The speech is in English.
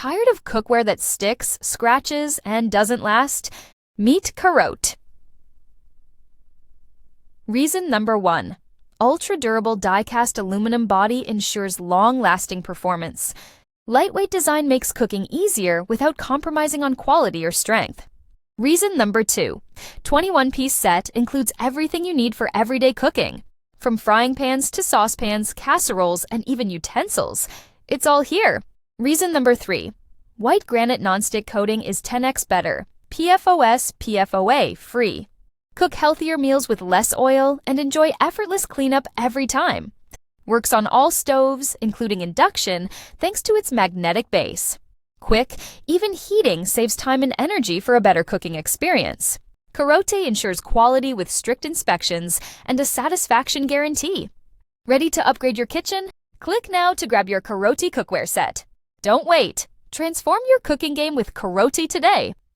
Tired of cookware that sticks, scratches, and doesn't last? Meet Carote. Reason number 1. Ultra-durable die-cast aluminum body ensures long-lasting performance. Lightweight design makes cooking easier without compromising on quality or strength. Reason number 2. 21-piece set includes everything you need for everyday cooking. From frying pans to saucepans, casseroles, and even utensils. It's all here. Reason number 3. White granite nonstick coating is 10x better. PFOA-Free. Cook healthier meals with less oil and enjoy effortless cleanup every time. Works on all stoves, including induction, thanks to its magnetic base. Quick, even heating saves time and energy for a better cooking experience. Carote ensures quality with strict inspections and a satisfaction guarantee. Ready to upgrade your kitchen? Click now to grab your Carote cookware set. Don't wait. Transform your cooking game with Carote today.